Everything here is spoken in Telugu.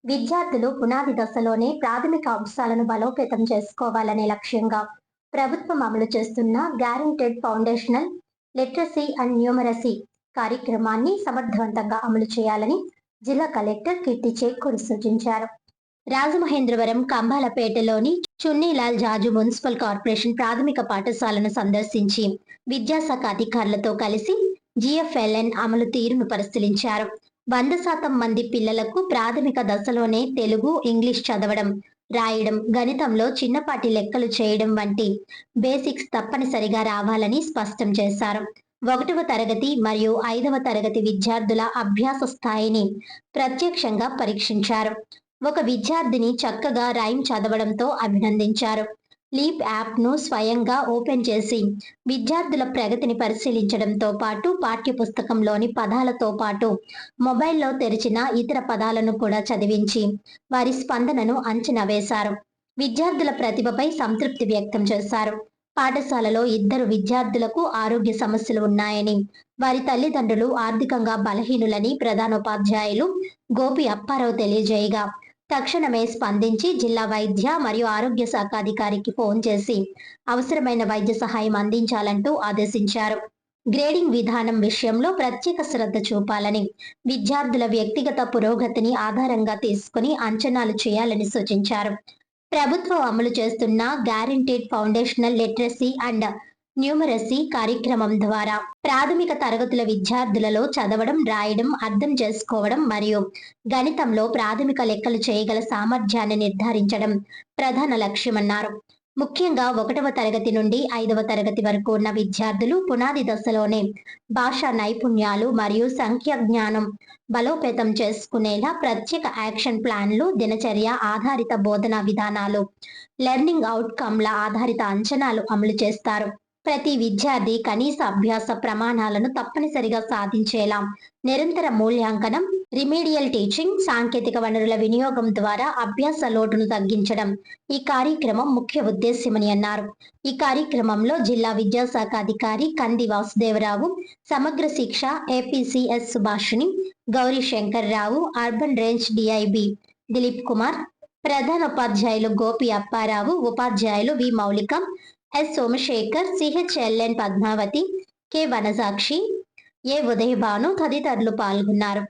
విద్యార్థులు పునాది దశలోనే ప్రాథమిక అంశాలను బలోపేతం చేసుకోవాలనే లక్ష్యంగా ప్రభుత్వం అమలు చేస్తున్న guaranteed foundational literacy and numeracy కార్యక్రమాన్ని సమర్థవంతంగా అమలు చేయాలని జిల్లా కలెక్టర్ కీర్తి చేకూరి సూచించారు. రాజమహేంద్రవరం కంబాలపేటలోని చున్నీలాల్ జాజు మున్సిపల్ కార్పొరేషన్ ప్రాథమిక పాఠశాలను సందర్శించి విద్యాశాఖ అధికారులతో కలిసి జిఎఫ్ఎల్ఎన్ అమలు తీరును పరిశీలించారు. 100% మంది పిల్లలకు ప్రాథమిక దశలోనే తెలుగు, ఇంగ్లీష్ చదవడం, రాయడం, గణితంలో చిన్నపాటి లెక్కలు చేయడం వంటి బేసిక్స్ తప్పనిసరిగా రావాలని స్పష్టం చేశారు. 1వ తరగతి మరియు 5వ తరగతి విద్యార్థుల అభ్యాస స్థాయిని ప్రత్యక్షంగా పరీక్షించారు. ఒక విద్యార్థిని చక్కగా రైమ్ చదవడంతో అభినందించారు. లీప్ యాప్ను స్వయంగా ఓపెన్ చేసి విద్యార్థుల ప్రగతిని పరిశీలించడంతో పాటు పాఠ్యపుస్తకంలోని పదాలతో పాటు మొబైల్లో తెరిచిన ఇతర పదాలను కూడా చదివించి వారి స్పందనను అంచనా వేశారు. విద్యార్థుల ప్రతిభపై సంతృప్తి వ్యక్తం చేశారు. పాఠశాలలో 2 విద్యార్థులకు ఆరోగ్య సమస్యలు ఉన్నాయని, వారి తల్లిదండ్రులు ఆర్థికంగా బలహీనులని ప్రధానోపాధ్యాయులు గోపి అప్పారావు తెలియజేయగా, తక్షణమే స్పందించి జిల్లా వైద్య మరియు ఆరోగ్య శాఖ అధికారికి ఫోన్ చేసి అవసరమైన వైద్య సహాయం అందించాలంటూ ఆదేశించారు. గ్రేడింగ్ విధానం విషయంలో ప్రత్యేక శ్రద్ధ చూపాలని, విద్యార్థుల వ్యక్తిగత పురోగతిని ఆధారంగా తీసుకుని అంచనాలు చేయాలని సూచించారు. ప్రభుత్వం అమలు చేస్తున్న guaranteed foundational literacy and numeracy కార్యక్రమం ద్వారా ప్రాథమిక తరగతుల విద్యార్థులలో చదవడం, రాయడం, అర్థం చేసుకోవడం మరియు గణితంలో ప్రాథమిక లెక్కలు చేయగల సామర్థ్యాన్ని నిర్ధారించడం ప్రధాన లక్ష్యమన్నారు. ముఖ్యంగా 1వ తరగతి నుండి 5వ తరగతి వరకు ఉన్న విద్యార్థులు పునాది దశలోనే భాషా నైపుణ్యాలు మరియు సంఖ్యా జ్ఞానం బలోపేతం చేసుకునేలా ప్రత్యేక యాక్షన్ ప్లాన్లు, దినచర్య ఆధారిత బోధనా విధానాలు, లెర్నింగ్ అవుట్కమ్ల ఆధారిత అంచనాలు అమలు చేస్తారు. ప్రతి విద్యార్థి కనీస అభ్యాస ప్రమాణాలను తప్పనిసరిగా సాధించేలా నిరంతర మూల్యాంకనం, రిమీడియల్ టీచింగ్, సాంకేతిక వనరుల వినియోగం ద్వారా అభ్యాస లోటును తగ్గించడం ఈ కార్యక్రమం ముఖ్య ఉద్దేశ్యమని అన్నారు. ఈ కార్యక్రమంలో జిల్లా విద్యాశాఖ అధికారి కంది Vasudevarao, Samagra Shiksha APCS Subhashini, Gauri Shankarrao, urban range DIB Dileep Kumar, ప్రధానోపాధ్యాయులు గోపి అప్పారావు, ఉపాధ్యాయులు V Mowlika, S Somashekhar, CHLN Padmavathi, K Vanajakshi, A Udayabhanu తదితరులు పాల్గొన్నారు.